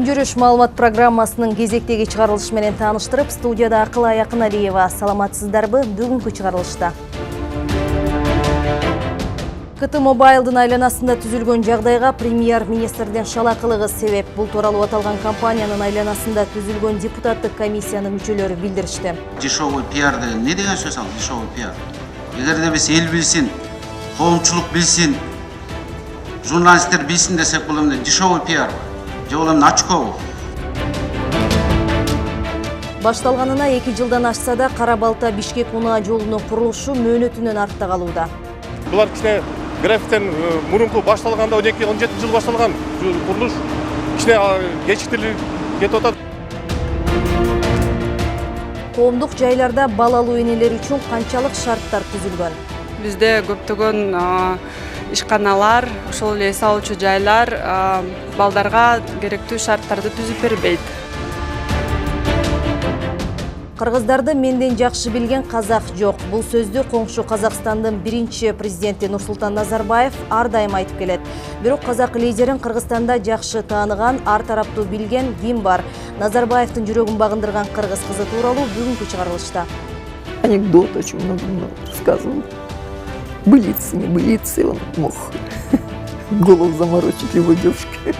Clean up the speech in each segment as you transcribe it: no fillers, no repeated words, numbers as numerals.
Күн жүрүш маалымат программасынын кезектеги чыгарылышы менен тааныштырып, студияда Акылай Акыналиева. Саламатсыздарбы? Бүгүнкү чыгарылышта. КТ Мобайлдын айланасында түзүлгөн жагдайга премьер-министрдин шалакылыгы себеп. Бул тууралуу аталган компаниянын айланасында түзүлгөн депутаттык комиссиянын мүчөлөрү билдиришти. Дешевый пиарды не деген сөз ал? Дешевый пиар. Эгерде биз эл билсин, коомчулук билсин, журналисттер билсин десек, бул эмне дешевый пиар. Же бул эмне очко? Башталганына 2 жылдан ашса да Кара Балта Бишкек унаа жолунун курулушу мөөнөтүнөн артта калууда. Булар кичине графиктен мурунку башталганда 12-17 жыл башталган курулуш кичине кечиктирип кетип атат. Коомдук жайларда балалуу энелер үчүн канчалык шарттар түзүлгөн? Бизде көптөгөн ишканалар, ошол эле эс алуучу жайлар балдарга керектүү шарттарды түзүп бербейт. Кыргыздарды менден жакшы билген казак жок. Бул сөздү коңшу Казакстандын биринчи президенти Нурсултан Назарбаев ар дайым айтып келет. Бирок казак лидерин Кыргызстанда жакшы тааныган, ар тараптуу билген ким бар? Назарбаевдин жүрөгүн багындырган кыргыз кызы тууралуу бүгүнкү чыгарылышта. Анекдот очень много рассказывал. Былицы, не былицы, он мог голову заморочить его девушке.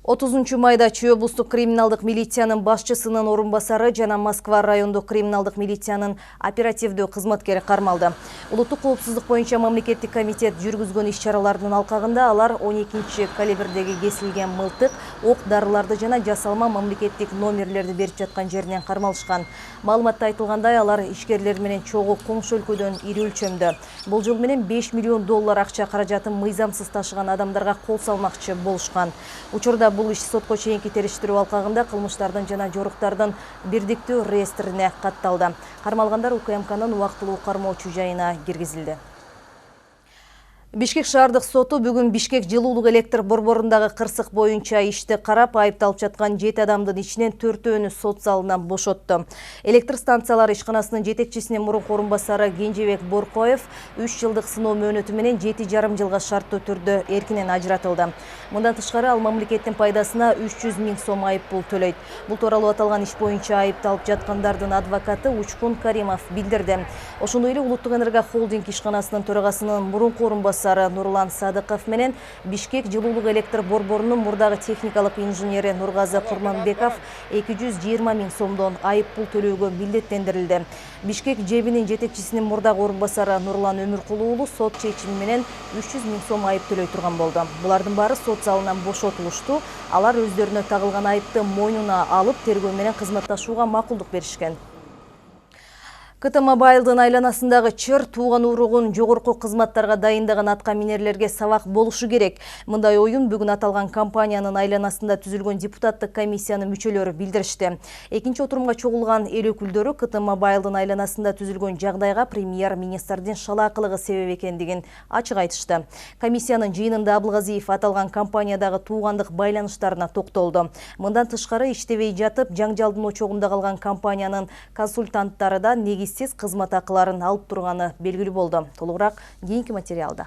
30 майда Чүй облустук криминалдык милициянын башчысынын орун басары жана Москва райондук криминалдык милициянын оперативдүү кызматкери кармалды. Улуттук коопсуздук боюнча мамлекеттик комитет жүргүзгөн иш-чаралардын алкагында алар 12 калибрдеги кесилген мылтык, ок дарыларды жана жасалма мамлекеттик номерлерди берип жаткан жеринен кармалышкан. Маалыматта айтылгандай, алар ишкерлер менен чогуу коңшу өлкөдөн ири өлчөмдө. Бул жол менен 5 миллион доллар акча каражатын мыйзамсыз ташыган адамдарга кол салмакчы болушкан. Учурда бул иш сотко чейинки териштирүү алкагында кылмыштардын жана жоруктардын бирдиктүү реестрине катталды. Кармалгандар УКМКнын убактылуу кармоочу жайына киргизилди. Бишкек шаардык соту бүгүн Бишкек жылуулук электр борборундагы кырсык боюнча ишти карап, айыпталып жаткан 7 адамдын ичинен 4-өөнү сот залынан бошотту. Электр станциялары ишканасынын жетекчисинин мурунку орун басары Кенжебек Боркоев 3 жылдык сыноо мөөнөтү менен 7,5 жылга шарттуу түрдө эркинен ажыратылды. Мындан тышкары ал мамлекеттин пайдасына 300 000 сом айыппул төлөйт. Бул тууралуу аталган иш боюнча айыпталып жаткандардын адвокаты Учкун Каримов билдирди. Ошондой эле Улуттук энерго холдинг ишканасынын төрагасынын мурунку орун басары Нурлан Садыков менен Бишкек жылуулук электр борборунун мурдагы техникалык инженери Нургазы Курманбеков 220 000 сомдон айыппул төлөөгө милдеттендирилди. Бишкек ЖЭБинин жетекчисинин мурдагы орун басары Нурлан Өмүркулуу уулу сот чечими менен 300 000 сом айып төлөй турган болду. Булардын баары сот залынан бошотулушту. Алар өздөрүнө тагылган айыпты мойнуна алып, тергөө менен кызматташууга макулдук беришкен. КТ Мобайлдын айланасындагы чыр тууган уругун жогорку кызматтарга дайындаган атка минерлерге сабак болушу керек. Мындай оюн бүгүн аталган компаниянын айланасында түзүлгөн депутаттык комиссиянын мүчөлөрү билдиришти. Экинчи отурумга чогулган эл өкүлдөрү КТ Мобайлдын айланасында түзүлгөн жагдайга премьер-министрдин шалаакылыгы себеп экендигин ачык айтышты. Комиссиянын жыйынында Абылгазиев аталган компаниядагы туугандык байланыштарына токтолду. Мындан тышкары иштебей жатып, жаңжалдын очогунда калган компаниянын консультанттары да негиз кызмат акыларын алып турганы белгилүү болду. Толугураак кийинки материалда.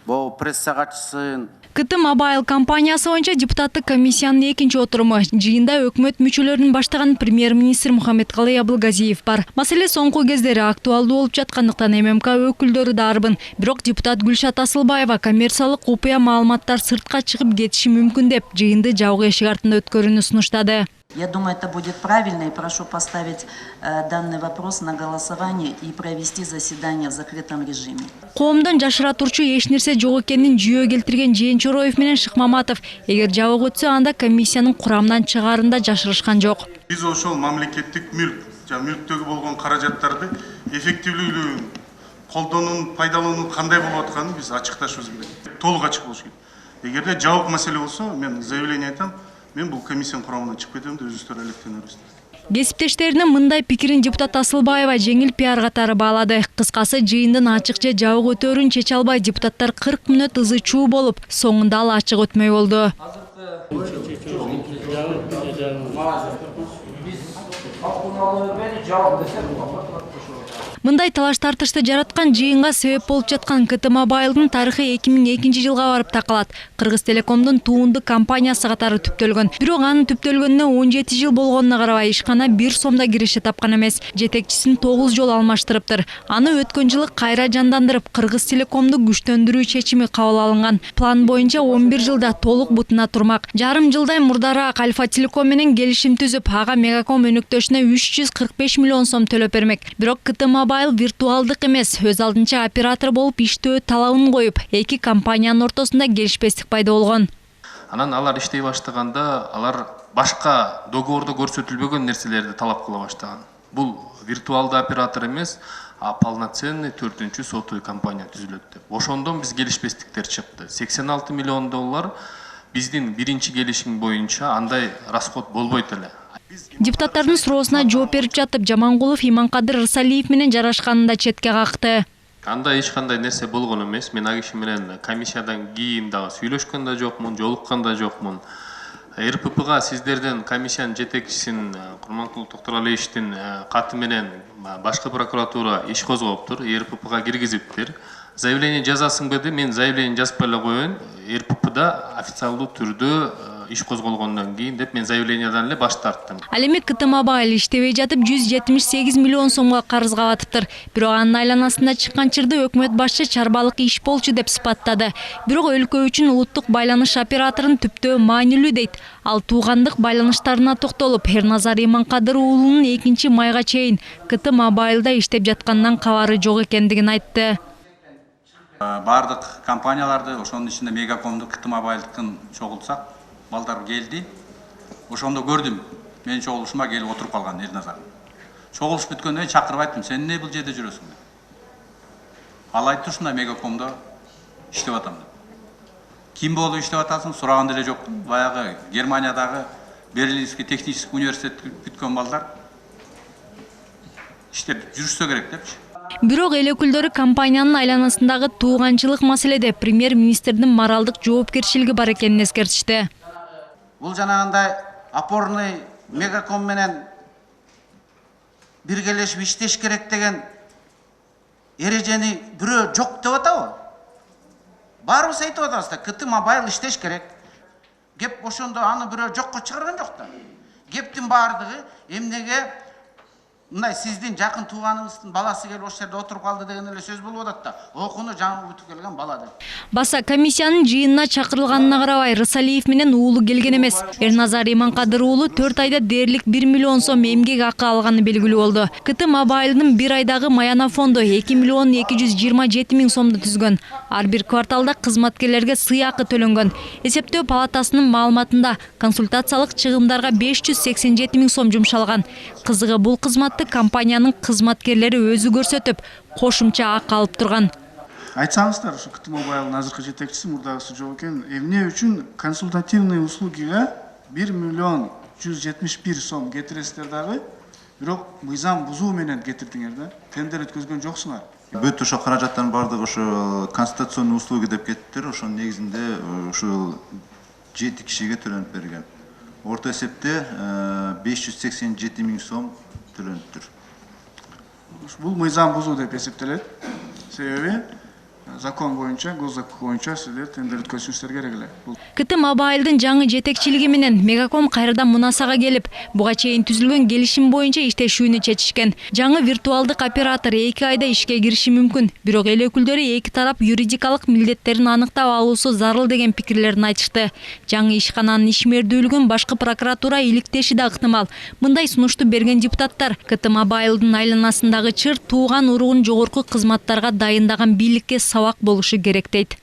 Бул пресса катчысын КТ Мобайл компаниясы боюнча депутаттык комиссиянын экинчи отуруму. Жыйында өкмөт мүчөлөрүнүн баштаган премьер-министр Мухаммедкалый Абылгазиев бар. Маселе соңку кездери актуалдуу болуп жаткандыктан ММК өкүлдөрү дарбын. Бирок депутат Гүлшат Асылбаева коммерциялык купуя маалыматтар сыртка чыгып кетиши мүмкүн деп жыйынды жабык эшик артында өткөрүүнү сунуштады. Я думаю, это будет правильно, и прошу поставить данный вопрос на голосование и провести заседание в закрытом режиме. Коомдон жашыра турчу эч нерсе жок экенин жүйө келтирген Жээн Чороев менен Шыкмаматов эгер жабык өтсө, анда комиссиянын курамынан чыгаарында жашырышкан жок. Биз ошол мамлекеттик мүлк, мүлктөгү болгон каражаттарды эффективдүүлүгүн, колдонууну, пайдаланууну кандай болуп атканын биз ачыкташыбыз керек. Толук ачык болуш керек. Эгерде жабык маселе болсо, мен заявление айтам. Мен бул комиссиянын курамынан чыгып кетем деп өзүбүздөр алектенебиз. Кесиптештеринин мындай пикирин депутат Асылбаева жеңил пиар катары баалады. Кыскасы, жыйындын ачык же жабык өтөөрүн чече албай депутаттар 40 мүнөт ызы чуу болуп, соңунда ал ачык өтмөй болду. Мындай талаш тартышты жараткан жыйынга себеп болуп жаткан КТ Мобайлдын тарыхы 2002 жылга барып такалат. Кыргыз Телекомдун туунду компаниясы катары түптөлгөн. Бирок анын түптөлгөнүнө 17 жыл болгонуна карабай ишкана 1 сомдо киреше тапкан эмес. Жетекчисин 9 жолу алмаштырыптыр. Аны өткөн жылы кайра жандандырып, Кыргыз Телекомду күчтөндүрүү чечими кабыл алынган. План боюнча 11 жылда толук бутуна турмак. Жарым жылдай мурдараак Альфа Телеком менен келишим түзүп, ага Мегаком өнөктөшүнө 345 миллион сом төлөп бермек. Бирок КТ Мобайл виртуалдык эмес, өз алдынча оператор болуп иштөө талабын коюп, эки компаниянын ортосунда келишпестик пайда болгон. Анан алар иштей баштаганда, алар башка договордо көрсөтүлбөгөн нерселерди талап кыла баштаган. Бул виртуалдуу оператор эмес, а полноценный 4-чү сотовый компания түзүлөт деп. Ошондон биз келишпестиктер чыкты. 86 миллион доллар биздин биринчи келишим боюнча андай расход болбойт эле. Депутаттардын суроосуна жооп берип жатып, Жамангулов Иманкадыр Рысалиев менен жарашканын да четке какты. Анда эч кандай нерсе болгон эмес. Мен ал киши менен комиссиядан кийин дагы сүйлөшкөн да жокмун, жолуккан да жокмун. РППга сиздерден комиссиянын жетекчисин Курманкул Токторалиевичтин каты менен башкы прокуратура иш козгоптур, РППга киргизиптир. Заявление жазасың беди, мен заявление жазбай эле коеюн. РППда официалдуу түрдө иш козголгондон кийин деп мен заявлениедан эле баш тарттым. Ал эми КТ Мобайл иштебей жатып 178 миллион сомго карызга батыптыр. Бирок анын айланасында чыккан чырды өкмөт башчы чарбалык иш болчу деп сыпаттады. Бирок өлкө үчүн улуттук байланыш операторун түптөө маанилүү дейт. Ал туугандык байланыштарына токтолуп, Эрназар Иманкадыр уулунун 2-майга чейин КТ Мобайлда иштеп жатканынан кабары жок экендигин айтты. Бардык компанияларды, ошонун ичинде Мегакомду, КТ Мобайлдыкын чогултсак, балдар келди. Ошондо көрдүм. Менин чогулушума келип отуруп калган Эрназар. Чогулуш бүткөндөн кийин чакырып айттым, сен эмне бул жерде жүрөсүң деп. Ал айтты, ушундай Мегакомдо иштеп атам деп. Ким болуп иштеп атасың сураган деле жок. Баягы Германиядагы Берлинский технический университет бүткөн балдар иштеп жүрүшсө керек депчи. Бирок эл өкүлдөрү компаниянын айланасындагы тууганчылык маселеде премьер-министрдин моралдык жоопкерчилиги бар экенин эскертишти. Бул жанагындай опорный Мегаком менен биргелешип иштеш керек деген эрежени бирөө жок деп атабы? Баарыбыз айтып атабыз да, КТ Мобайл иштеш керек. Кеп ошондо аны бирөө жокко чыгарган жок да. Кептин баардыгы эмнеге мындай сиздин жакын тууганыңыздын баласы келип ошол жерде отуруп калды деген эле сөз болуп атат да. Окууну жаңы бүтүп келген бала деп. Баса комиссиянын жыйынына чакырылганына карабай Рысалиев менен уулу келген эмес. Эрназар Иманкадыр уулу 4 айда дээрлик 1 миллион сом эмгек акы алганы белгилүү болду. КТ Мобайлдын 1 айдагы маяна фонду 2 миллион 227 миң сомду түзгөн. Ар бир кварталда кызматкерлерге сый акы төлөнгөн. Эсептөө палатасынын маалыматында консультациялык чыгымдарга 587 миң сом жумшалган. Кызыгы бул кызматты компаниянын кызматкерлери өзү көрсөтүп, кошумча акы алып турган. Айтсаңыздар, ушу КТ Мобайлдын азыркы жетекчиси мурдагысы жок экен, эмне үчүн консультативный услугига 1 миллион 171 сом кетиресиздер дагы, бирок мыйзам бузуу менен кетирдиңер да. Тендер өткөзгөн жоксуңар. Бүт ошо каражаттардын бардыгы ошо консультационный услуги деп кеттиптир. Ошонун негизинде ушул 7 кишиге төлөнүп берген. Орто эсепте 587 миң сом төлөнүптүр. Бул мыйзам бузуу деп эсептелет. Себеби закон боюнча, госзакон боюнча сиздер тендер өткөзүңүздөр керек эле. КТ Мобайлдын жаңы жетекчилиги менен Мегаком кайрадан мунасага келип, буга чейин түзүлгөн келишим боюнча иштешүүнү чечишкен. Жаңы виртуалдык оператор 2 айда ишке кириши мүмкүн. Бирок эл өкүлдөрү эки тарап юридикалык милдеттерин аныктап алуусу зарыл деген пикирлерин айтышты. Жаңы ишкананын ишмердүүлүгүн башкы прокуратура иликтеши да ыктымал. Мындай сунушту берген депутаттар КТ Мобайлдын айланасындагы чыр тууган уругун жогорку кызматтарга дайындаган бийликке сабак болушу керек дейт.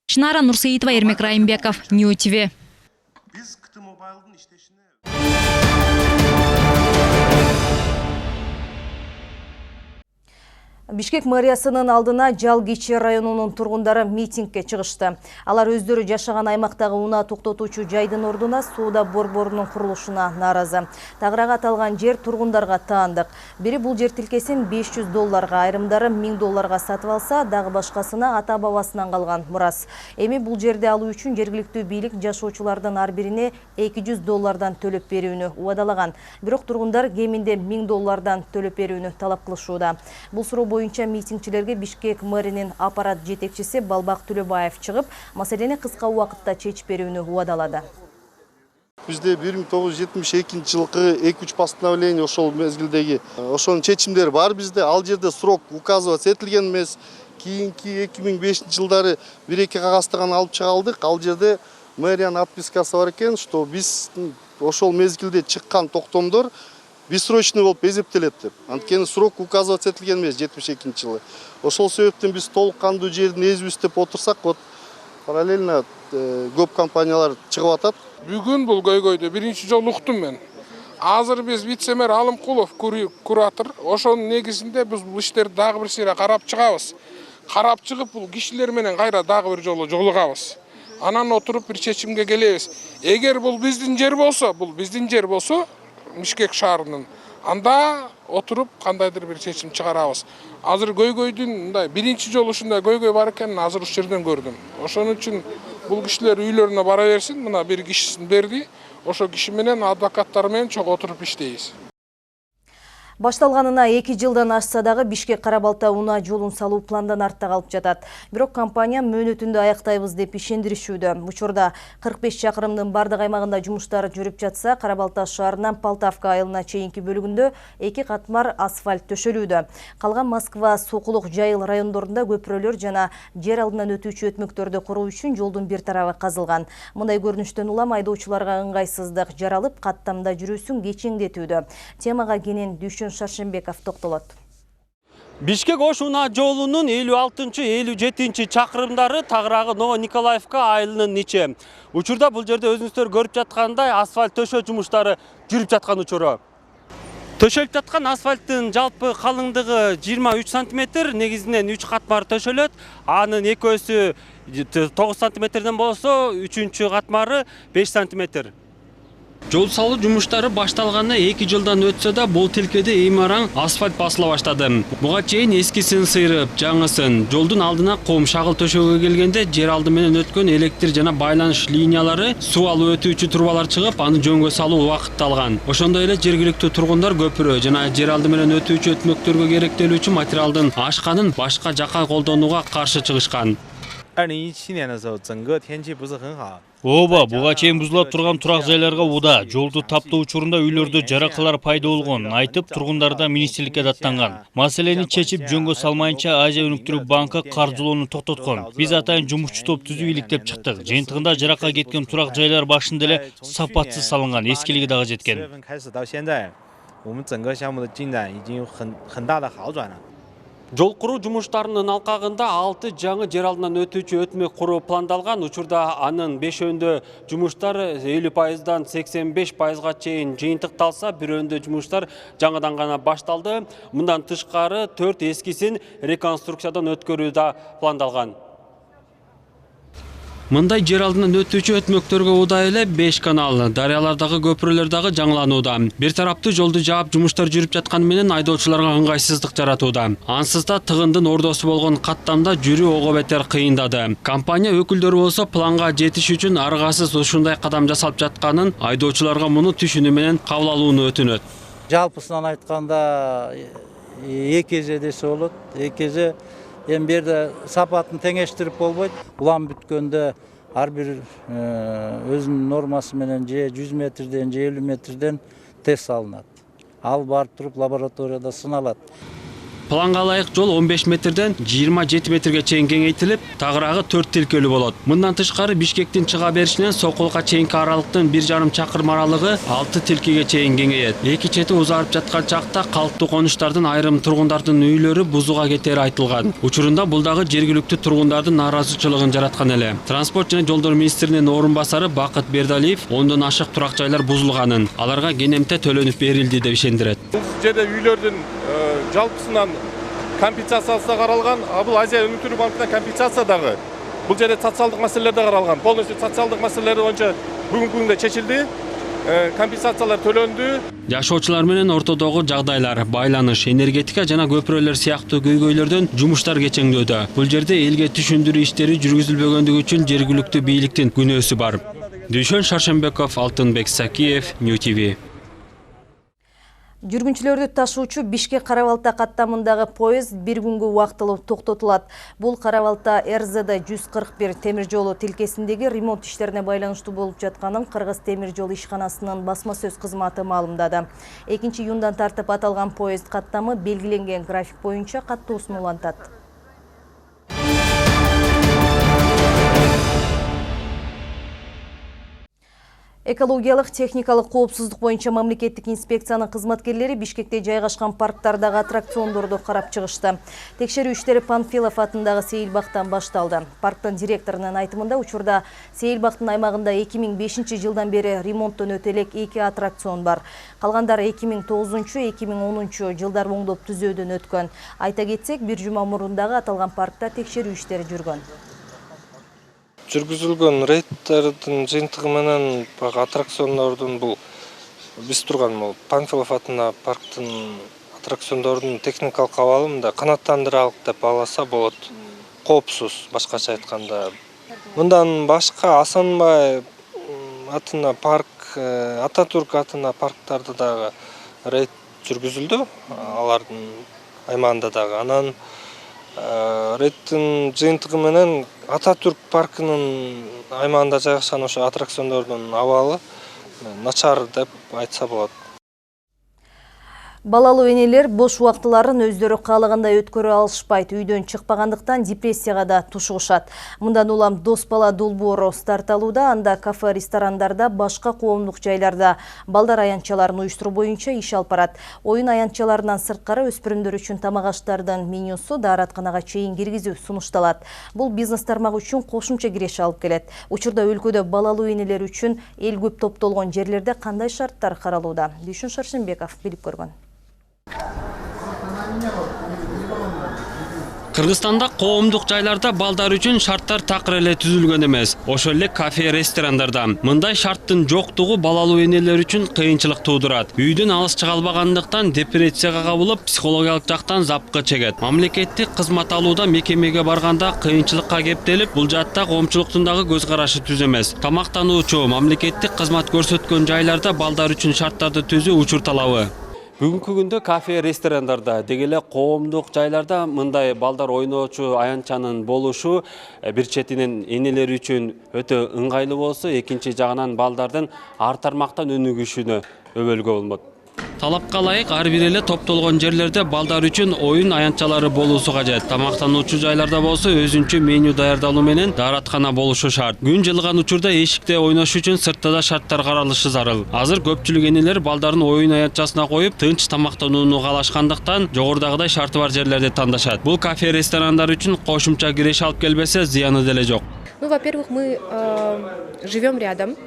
Шынара Нурсеитова, Эрмек Райымбеков, Нью ТВ. Бишкек мэриясынын алдына Жалгичи районунун тургундары митингке чыгышты. Алар өздөрү жашаган аймактагы унаа токтотуучу жайдын ордуна соода борборунун курулушуна нааразы. Тагыраагы аталган жер тургундарга таандык. Бири бул жер тилкесин $500, айрымдары $1000 сатып алса, дагы башкасына ата-бабасынан калган мурас. Эми бул жерди алуу үчүн жергиликтүү бийлик жашоочулардын ар бирине $200 төлөп берүүнү убадалаган. Бирок тургундар кеминде $1000 төлөп берүүнү талап кылышууда. Бул суроо боюнча митингчилерге Бишкек мэринин аппарат жетекчиси Балбак Төлөбаев чыгып, маселени кыска убакытта чечип берүүнү убадалады. Бизде 1972 жылкы 2-3 постановление ошол мезгилдеги ошонун чечимдери бар бизде. Ал жерде срок указывать этилген эмес. Кийинки 2005 жылдары 1-2 кагазтан алып чыга алдык. Ал жерде мэриянын отпискасы бар экен, что биз ошол мезгилде чыккан токтомдор бессрочный болуп эсептелет деп. Анткени срок указывать этилген эмес 72 жылы. Ошол себептен биз толук кандуу жердин эзибиз деп отурсак, вот параллельно көп компаниялар чыгып атат. Бүгүн бул көйгөйдү биринчи жолу уктум мен. Азыр биз вице-мэр Алымкулов куратор, ошонун негизинде биз бул иштерди дагы бир сыйра карап чыгабыз. Карап чыгып бул кишилер менен кайра дагы бир жолу жолугабыз. Анан отуруп бир чечимге келебиз. Эгер бул биздин жер болсо, Бишкек шаарынын, анда отуруп кандайдыр бир чечим чыгарабыз. Азыр көйгөйдүн мындай биринчи жолу ушундай көйгөй бар экенин азыр ушул жерден көрдүм. Ошон үчүн бул кишилер үйлөрүнө бара берсин, мына бир кишисин берди. Ошо киши менен адвокаттар менен чогуу отуруп иштейбиз. Башталганына 2 жылдан ашса дагы Бишкек Карабалта унаа жолун салуу пландан артта калып жатат. Бирок компания мөөнөтүндө аяктайбыз деп ишендиришүүдө. Учурда 45 чакырымдын бардык аймагында жумуштар жүрүп жатса, Карабалта шаарынан Полтавка айылына чейинки бөлүгүндө 2 катмар асфальт төшөлүүдө. Калган Москва, Сокулук, Жайыл райондорунда көпүрөлөр жана жер алдынан өтүүчү өтмөктөрдү куруу үчүн жолдун бир тарабы казылган. Мындай көрүнүштөн улам айдоочуларга ыңгайсыздык жаралып, каттамда жүрүүсүн кечеңдетүүдө. Темага кенен Шаршенбеков токтолот. Бишкек Ош унаа жолунун 56-57 чакырымдары тагыраагы Ново-Николаевка айылынын ичи. Учурда бул жерде өзүңүздөр көрүп жаткандай асфальт төшөө жумуштары жүрүп жаткан учуру. Төшөлүп жаткан асфальттын жалпы калыңдыгы 23 см, негизинен 3 катмар төшөлөт. Анын экөөсү 9 см болсо, 3-чү катмары 5 см. Жол салуу жумуштары башталганы 2 жылдан өтсө да, бул тилкеде эми-араң асфальт басыла баштады. Буга чейин эскисин сыйрып, жаңысын, жолдун алдына ком шагыл төшөөгө келгенде жер алды менен өткөн электр жана байланыш линиялары, суу алып өтүүчү трубалар чыгып, аны жөнгө салуу убакытты алган. Ошондой эле жергиликтүү тургундар көпүрө жана жер алды менен өтүүчү өтмөктөргө керектелүүчү материалдын ашканын башка жака колдонууга каршы чыгышкан. 2017年的时候，整个天气不是很好。 Ооба, буга чейин бузулуп турган турак жайларга уда, жолду таптоо учурунда үйлөрдө жаракалар пайда болгон айтып, тургундар да министрликке даттанган. Маселени чечип жөнгө салмайынча Азия өнүктүрүү банкы каржылоону токтоткон. Биз атайын жумушчу топ түзүү иликтеп чыктык. Жыйынтыгында жаракка кеткен турак жайлар башында эле сапатсыз салынган, эскилиги дагы жеткен. 开始到现在，我们整个项目的进展已经有很大的好转了。 Жол куруу жумуштарынын алкагында 6 жаңы жер алдынан өтүүчү өтмөк куруу пландалган. Учурда анын 5өндө жумуштар 50%дан 85%га чейин жыйынтыкталса, бирөөндө жумуштар жаңыдан гана башталды. Мындан тышкары 4 эскисин реконструкциядан өткөрүү да пландалган. Мындай жер алдынан өтүүчү өтмөктөргө удай эле 5 канал, дарыялардагы көпүрөлөр дагы жаңыланууда. Бир тараптуу жолду жаап жумуштар жүрүп жатканы менен айдоочуларга ыңгайсыздык жаратууда. Ансыз да тыгындын ордосу болгон каттамда жүрүү ого бетер кыйындады. Компания өкүлдөрү болсо планга жетиш үчүн аргасыз ушундай кадам жасалып жатканын, айдоочуларга муну түшүнүү менен кабыл алууну өтүнөт. Жалпысынан айтканда 2 эже десе болот. 2 эже эми берде сапатын теңештирип болбойт. Улам бүткөндө ар бир өзүнүн нормасы менен же 100 метрден, же 50 метрден тест алынат. Ал барып туруп лабораторияда сыналат. Планга ылайык жол 15 метрден 27 метрге чейин кеңейтилип, тагыраагы 4 тилкелүү болот. Мындан тышкары Бишкектин чыга беришинен Сокулукка чейинки аралыктын 1,5 чакырым аралыгы 6 тилкеге чейин кеңейет. Эки чети узарып жаткан чакта калктуу конуштардын айрым тургундардын үйлөрү бузууга кетери айтылган. Учурунда бул дагы жергиликтүү тургундардын нааразычылыгын жараткан эле. Транспорт жана жолдор министринин орун басары Бакыт Бердалиев 10дон ашык турак жайлар бузулганын, аларга кенемте төлөнүп берилди деп ишендирет. Бул жерде үйлөрдүн жалпысынан компенсациясы да каралган. Бул Азия өнүктүрүү банкынан компенсация дагы. Бул жерде социалдык маселелер да каралган. Полностью социалдык маселелер боюнча бүгүнкү күндө чечилди. Компенсациялар төлөндү. Жашоочулар менен ортодогу жагдайлар, байланыш, энергетика жана көпүрөлөр сыяктуу көйгөйлөрдөн жумуштар кечеңдөөдө. Бул жерде элге түшүндүрүү иштери жүргүзүлбөгөндүгү үчүн жергиликтүү бийликтин күнөөсү бар. Дүйшөн Шаршембеков, Алтынбек Сакиев, New TV. Жүргүнчүлөрдү ташуучу Бишкек Карабалта каттамындагы поезд бир күнгө убактылуу токтотулат. Бул Карабалта РЗД 141 темир жолу тилкесиндеги ремонт иштерине байланыштуу болуп жатканын Кыргыз темир жол ишканасынын басма сөз кызматы маалымдады. 2-июндан тартып аталган поезд каттамы белгиленген график боюнча каттоосун улантат. Экологиялык техникалык коопсуздук боюнча мамлекеттик инспекциянын кызматкерлери Бишкекте жайгашкан парктардагы аттракциондорду карап чыгышты. Текшерүү иштери Панфилов атындагы сейилбактан башталды. Парктын директорунун айтымында учурда сейилбактын аймагында 2005 жылдан бери ремонттон өтө элек 2 аттракцион бар. Калгандары 2009-2010 жылдар оңдоп түзөөдөн өткөн. Айта кетсек, бир жума мурундагы аталган паркта текшерүү иштери жүргөн. Жүргүзүлгөн рейдтердин жыйынтыгы менен аттракциондордун бул биз турган Панфилов атына парктын аттракциондордун техникалык абалы мындай канааттандыралык деп бааласа болот. Коопсуз, башкача айтканда. Мындан башка Асанбай атына парк, Ататүрк атына парктарды дагы рейд жүргүзүлдү. Алардын аймагында дагы. Анан рейдтин жыйынтыгы менен Ататүрк паркынын аймагында жайгашкан ошо аттракциондордун абалы начар деп айтса болот. Балалуу энелер бош убактыларын өздөрү каалагандай өткөрө алышпайт, үйдөн чыкпагандыктан депрессияга да тушугушат. Мындан улам дос бала долбоору старт алууда, анда кафе, ресторандарда, башка коомдук жайларда балдар аянтчаларын уюштуруу боюнча иш алып барат. Оюн аянтчаларынан сырткары өспүрүмдөр үчүн тамак аштардын менюсу дааратканага чейин киргизүү сунушталат. Бул бизнес тармагы үчүн кошумча киреш алып келет. Учурда өлкөдө балалуу энелер үчүн эл көп топтолгон жерлерде кандай шарттар каралууда? Дүйшөн Шаршембеков билип көргөн. Кыргызстанда коомдук жайларда балдар үчүн шарттар такыр эле түзүлгөн эмес. Ошол эле кафе, ресторандарда. Мындай шарттын жоктугу балалуу энелер үчүн кыйынчылык туудурат. Үйдөн алыс чыга албагандыктан депрессияга кабылып, психологиялык жактан запкы чегет. Мамлекеттик кызмат алууда мекемеге барганда кыйынчылыкка кептелип, бул жаатта коомчулуктун дагы көз карашы түз эмес. Тамактануучу, мамлекеттик кызмат көрсөткөн жайларда балдар үчүн шарттарды түзүү учур талабы. Бүгүнкү күндө кафе, ресторандарда, деги эле коомдук жайларда мындай балдар ойноочу аянтчанын болушу бир четинен энелер үчүн өтө ыңгайлуу болсо, экинчи жагынан балдардын ар тармактан өнүгүшүнө өбөлгө болмок. Талапка ылайык ар бир эле топтолгон жерлерде балдар үчүн оюн аянтчалары болуусу кажет. Тамактануучу жайларда болсо өзүнчө меню даярдалуу менен даараткана болушу шарт. Күн жылыган учурда эшикте ойнош үчүн сыртта да шарттар каралышы зарыл. Азыр көпчүлүк энелер балдарын оюн аянтчасына коюп, тынч тамактанууну каалашкандыктан жогорудагыдай шарты бар жерлерди тандашат. Бул кафе, ресторандар үчүн кошумча киреш алып келбесе, зыяны деле жок. Ну, во-первых, мы живем рядом.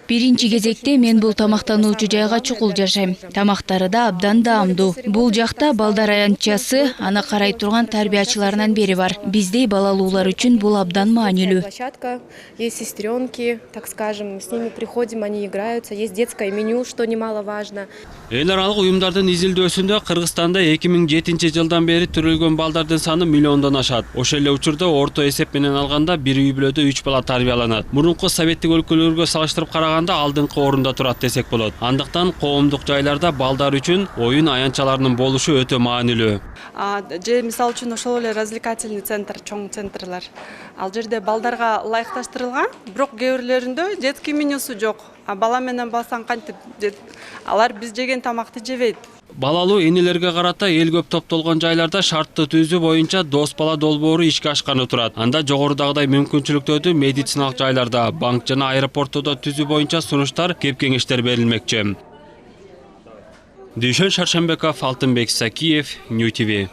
Биринчи кезекте мен бул тамактануучу жайга чукул жашайм. Тамактары да абдан даамдуу. Бул жакта балдар аянтчасы, аны карай турган тарбиячыларынан бери бар. Биздей балалуулар үчүн бул абдан маанилүү. Площадка, есть сестренки, так скажем, с ними приходим, они играются, есть детское меню, что немаловажно. Эл аралык уюмдардын изилдөөсүндө Кыргызстанда 2007 жылдан бери төрөлгөн балдардын саны миллиондон ашат. Ошол эле учурда орто эсеп менен алганда бир үй бүлөдө 3 бала тарбияланат. Мурунку советтик өлкөлөргө салыштырып караганда алдыңкы орунда турат десек болот. Андыктан коомдук жайларда балдар үчүн оюн аянтчаларынын болушу өтө маанилүү. Же мисалы үчүн ошол эле развлекательный центр, чоң центрлар. Ал жерде балдарга ылайыкташтырылган, бирок кээ бирлеринде детский менюсу жок. Бала менен басаң кантип алар биз жеген тамакты жебейт. Балалуу энелерге карата эл көп топтолгон жайларда шартты түзүү боюнча дос бала долбоору ишке ашканы турат. Анда жогорудагыдай мүмкүнчүлүктөрдү медициналык жайларда, банк жана аэропорттордо түзүү боюнча сунуштар, кеп-кеңештер берилмекчи. Дүйшөн Шаршембеков, Алтынбек Сакиев, New TV.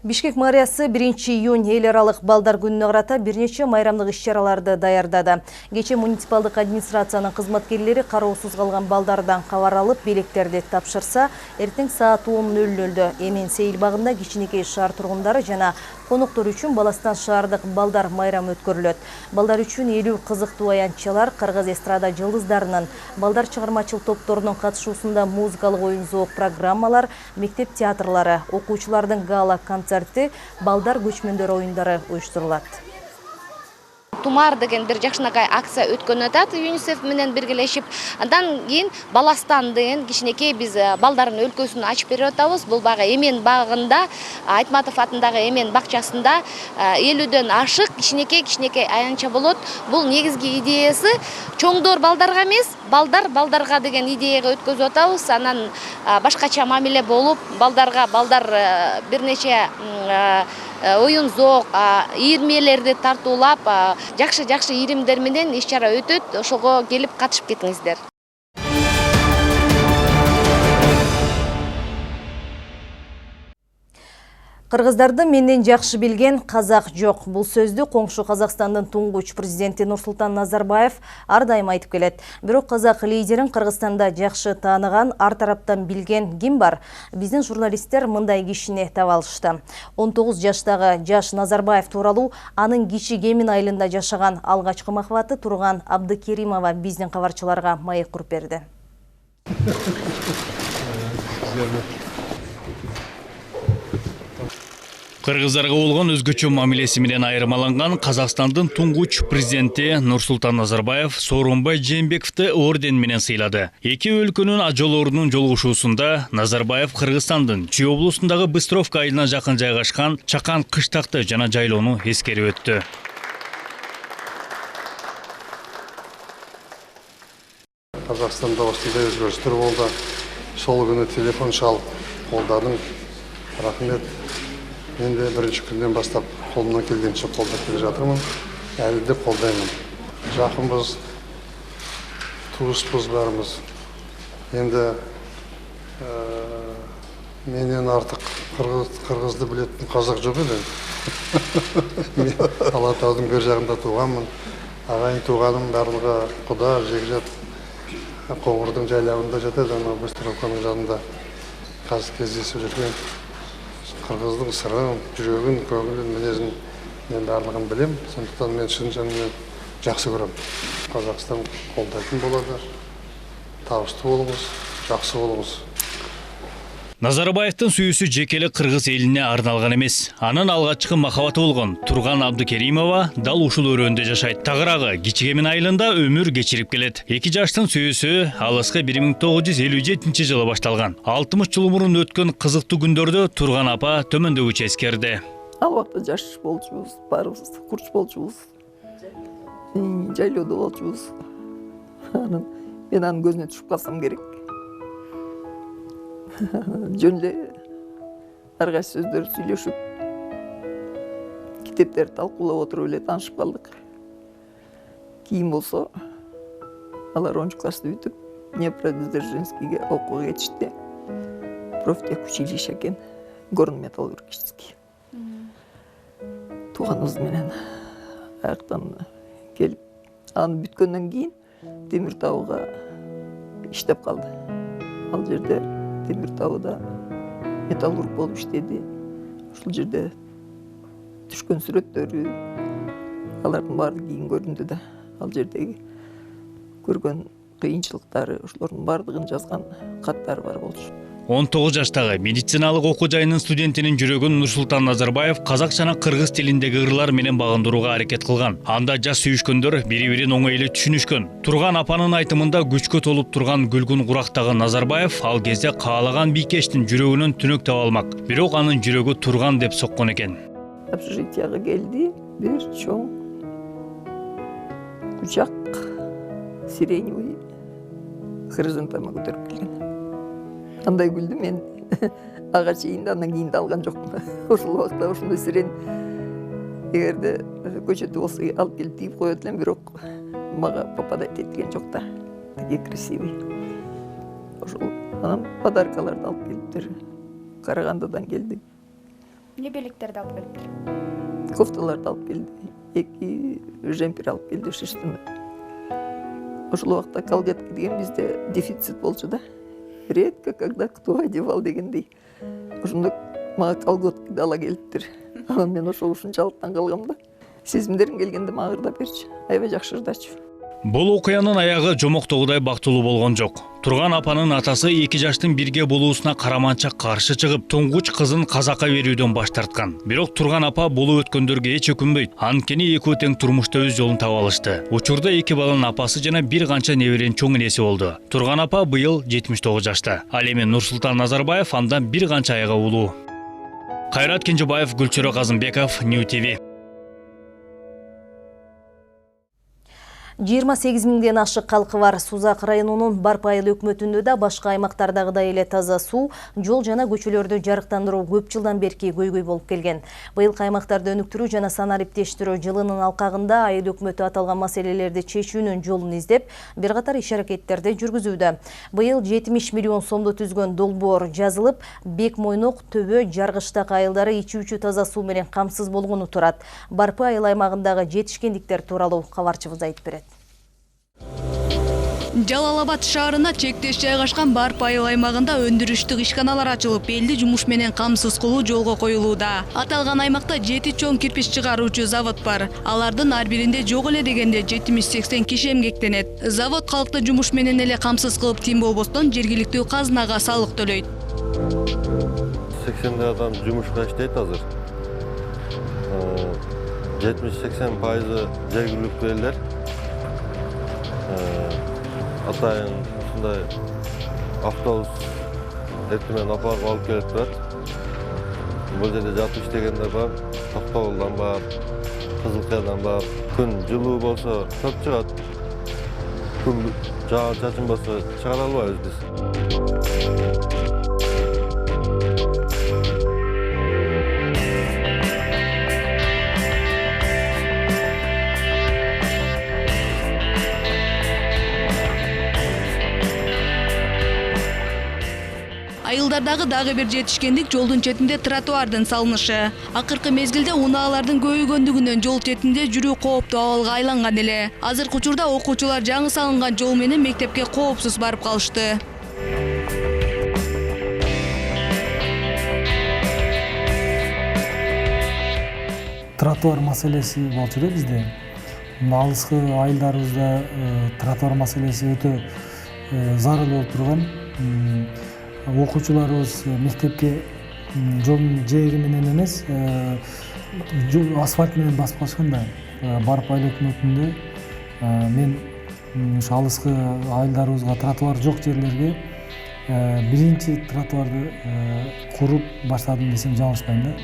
Бишкек мэриясы 1 июнь эл аралык балдар күнүнө карата бир нече майрамдык иш-чараларды даярдады. Кече муниципалдык администрациянын кызматкерлери кароосуз калган балдардан кабар алып, белектерди тапшырса, эртең саат 10:00 Эмен Сейил багында кичинекей шаар тургундары жана коноктор үчүн Баластан шаардык балдар майрамы өткөрүлөт. Балдар үчүн 50 кызыктуу аянтчалар, кыргыз эстрада жылдыздарынын, балдар чыгармачыл топторунун катышуусунда музыкалык оюн-зоок программалар, мектеп театрлары, окуучулардын гала концерти, балдар көчмөндөр оюндары уюштурулат. Тумар деген бир жакшынакай акция өткөн атат ЮНИСЕФ менен биргелешип. Андан кийин Баластандын кичинекей биз балдардын өлкөсүн ачып берип атабыз. Бул бага Эмен багында, Айтматов атындагы Эмен бакчасында 50дөн ашык кичинекей аянча болот. Бул негизги идеясы чоңдор балдарга эмес, балдарга деген идеяга өткөзүп атабыз. Анан башкача мамиле болуп, балдар бир нече оюн-зоок, ийирмелерди тартуулап, жакшы ийримдер менен иш-чара өтөт. Ошого келип катышып кетиңиздер. Кыргыздарды менден жакшы билген казак жок. Бул сөздү коңшу Казакстандын туңгуч президенти Нурсултан Назарбаев ар дайым айтып келет. Бирок казак лидерин Кыргызстанда жакшы тааныган, ар тараптан билген ким бар? Биздин журналисттер мындай кишини таба алышты. 19 жаштагы жаш Назарбаев тууралуу анын кичи Кемин айылында жашаган алгачкы махабаты Турган Абдыкеримова биздин кабарчыларга маек куруп берди. Кыргыздарга болгон өзгөчө мамилеси менен айырмаланган Казакстандын туңгуч президенти Нурсултан Назарбаев Сооронбай Жээнбековду орден менен сыйлады. Эки өлкөнүн ажолорунун жолугушуусунда Назарбаев Кыргызстандын Чүй облусундагы Быстровка айылына жакын жайгашкан Чакан кыштакты жана жайлоону эскерип өттү. Казакстанда осындай өзгөрүштөр болду. Сол күнү телефон чалып колдадым. Рахмет. Мен де бірінші күннен бастап қолымнан келгенше қолдап келе жатырмын. Әлі де қолдаймын. Жақынбыз, туыспыз бәріміз. Енді менен артық қырғызды білетін қазақ жоқ еді. Мен Алатаудың бер жағында туғанмын. Ағайын туғаным барлығы құда, жекжат Қоңырдың жайлауында жатады, ана Быстровканың жанында қазір кездесіп жүрген. Кыргыздын сырын, жүрөгүн, көңүлүн, мүнөзүн мен барлыгын билем. Сондуктан мен чын жаныммен жакшы көрөм. Казакстан колдайтын болот. Табыстуу болуңуз, жакшы болуңуз. Назарбаевдин сүйүүсү жекеле кыргыз элине арналган эмес. Анын алгачкы махабаты болгон Турган Абдыкеримова дал ушул өрөөндө жашайт. Тагыраагы Кичи Кемин айылында өмүр кечирип келет. Эки жаштын сүйүүсү алыскы 1957 жылы башталган. 60 жыл мурун өткөн кызыктуу күндөрдө Турган апа төмөндөгүчө эскерди. Ал убакта жаш болчубуз, барыбыз курч болчубуз. Жайлоодо болчубуз. Мен анын көзүнө түшүп калсам керек. Жөн эле ар кайсы сөздөр сүйлөшүп, китептерди талкуулап отуруп эле таанышып калдык. Кийин болсо алар 10 классты бүтүп, Днепродзержинскийге окууга кетишти. Профтех училище экен, горно-металлургический. Тууганыбыз менен аяктан келип, аны бүткөндөн кийин Темиртауга иштеп калды. Ал жерде Темиртауда металлург болуп иштеди. Ушул жерде түшкөн сүрөттөрү, алардын баардыгы кийин көрүндү да. Ал жердеги көргөн кыйынчылыктары, ошолордун баардыгын жазган каттары бар болчу. 19 жаштагы медициналык окуу жайынын студентинин жүрөгүн Нурсултан Назарбаев казак жана кыргыз тилиндеги ырлар менен багындырууга аракет кылган. Анда жаш сүйүшкөндөр бири-бирин оңой эле түшүнүшкөн. Турган апанын айтымында күчкө толуп турган гүлгүн курактагы Назарбаев ал кезде каалаган бийкештин жүрөгүнөн түнөк таба алмак. Бирок анын жүрөгү Турган деп соккон экен. Общежитияга келди, бир чоң кучак сиреневый хризантема көтөрүп келген. Андай гүлдү мен ага чейин андан кийин да алган жокмун. Ошол убакта ошондой сирен эгерде көчөтү болсо алып келип тийип коет элем, бирок мага попадать эткен жок да. Такие красивый. Ошол анан подаркаларды алып келиптир. Карагандадан келди. эмне белектерди алып келиптир? Кофталарды алып келди. 2 жемпер алып келди шиштин. Ошол убакта колготки деген бизде дефицит болчу да. Редко когда кто одевал дегендей. Ошондо мага колготки ала келиптир. Анан мен ошол ушунчалык таң калгам да. Сезимдерин келгенде мага ырдап берчи. Аябай жакшы ырдачу. Бул окуянын аягы жомоктогудай бактылуу болгон жок. Турган апанын атасы 2 жаштын бирге болуусуна караманча каршы чыгып, туңгуч кызын казакка берүүдөн баш тарткан. Бирок Турган апа бул өткөндөргө эч өкүнбөйт. Анткени экөө тең турмушта өз жолун таба алышты. Учурда 2 баланын апасы жана бир канча неберенин чоң энеси болду. Турган апа быйыл 79 жашта. Ал эми Нурсултан Назарбаев андан бир канча айга улуу. Кайрат Кенжебаев, Гүлчөрө Казымбеков, New TV. 28 миңден ашык калкы бар Сузак районунун Барпы айыл өкмөтүндө да башка аймактардагыдай эле таза суу, жол жана көчөлөрдү жарыктандыруу көп жылдан берки көйгөй болуп келген. Быйыл аймактарды өнүктүрүү жана санариптештирүү жылынын алкагында айыл өкмөтү аталган маселелерди чечүүнүн жолун издеп, бир катар иш-аракеттерди жүргүзүүдө. Быйыл 70 миллион сомду түзгөн долбоор жазылып, Бек Мойнок, Төбө, Жаргыштак айылдары ичүүчү таза суу менен камсыз болгону турат. Барпы айыл аймагындагы жетишкендиктер тууралуу кабарчыбыз айтып берет. Жалал-Абад шаарына чектеш жайгашкан Барпы айыл аймагында өндүрүштүк ишканалар ачылып, элди жумуш менен камсыз кылуу жолго коюлууда. Аталган аймакта 7 чоң кирпич чыгаруучу завод бар. Алардын ар биринде жок эле дегенде 70-80 киши эмгектенет. Завод калкты жумуш менен эле камсыз кылып тим болбостон жергиликтүү казынага салык төлөйт. 80 адам жумушка иштейт азыр. 70-80% жергиликтүү элдер. Атайын ушундай автобус эртемен апарып алып келип турат. Бул жерде жатып иштегендер бар, Токтогулдан бар, Кызылкаядан бар. Күн жылуу болсо көп чыгат. Күн жаан-чачын болсо чыгара албайбыз биз. Айылдардагы дагы бир жетишкендик жолдун четинде тротуардын салынышы. Акыркы мезгилде унаалардын көбөйгөндүгүнөн жол четинде жүрүү кооптуу абалга айланган эле. Азыркы учурда окуучулар жаңы салынган жол менен мектепке коопсуз барып калышты. Тротуар маселеси болчу да бизде. Алыскы айылдарыбызда тротуар маселеси өтө зарыл болуп турган. Окуучуларыбыз мектепке жолдун жээги менен эмес, асфальт менен басып калышкан да. Барпы айыл өкмөтүндө мен ушу алыскы айылдарыбызга тротуар жок жерлерге биринчи тротуарды куруп баштадым десем жаңылышпайм да.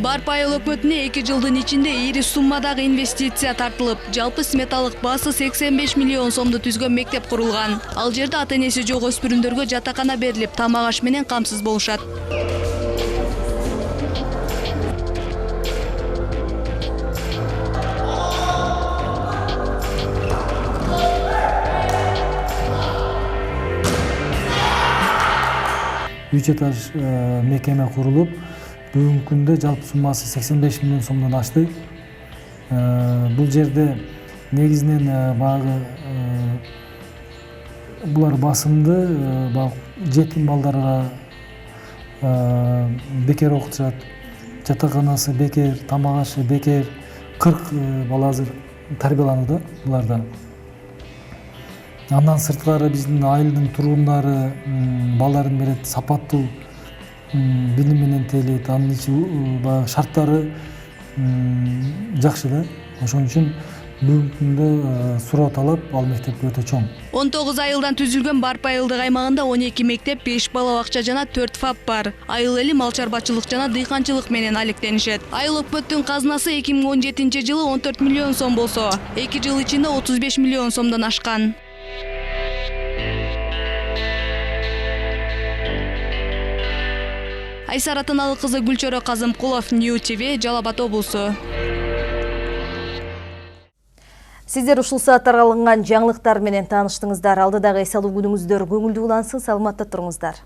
Барпы айыл өкмөтүнө 2 жылдын ичинде ири суммадагы инвестиция тартылып, жалпы сметалык баасы 85 миллион сомду түзгөн мектеп курулган. Ал жерде ата-энеси жок өспүрүмдөргө жатакана берилип, тамак аш менен камсыз болушат. Үч этаж мекеме курулуп, бүгүнкү күндө жалпы суммасы 85 миллион сомдон ашты. Бул жерде негизинен баягы булар басымды жетим балдарга бекер окутушат. Жатаканасы бекер, тамак ашы бекер. 40 бала азыр тарбияланууда буларда. Андан сырткары биздин айылдын тургундары балдарын берет, сапаттуу билим менен тейлейт, анын шарттары жакшы да. Ошон үчүн бүгүнкү күндө суроо талап ал мектепке өтө чоң. 19 айылдан түзүлгөн Барпы айылдык аймагында 12 мектеп, 5 бала бакча жана 4 ФАП бар. Айыл эли мал чарбачылык жана дыйканчылык менен алектенишет. Айыл өкмөттүн казынасы 2017 жылы 14 миллион сом болсо, 2 жыл ичинде 35 миллион сомдон ашкан. Айсара Атаналы кызы Гүлчөрө Казымкулов, New TV, Жалал-Абад облусу. Сиздер ушул сааттарга алынган жаңылыктар менен тааныштыңыздар. Алдыдагы эс алуу күнүңүздөр көңүлдүү улансын, саламатта туруңуздар.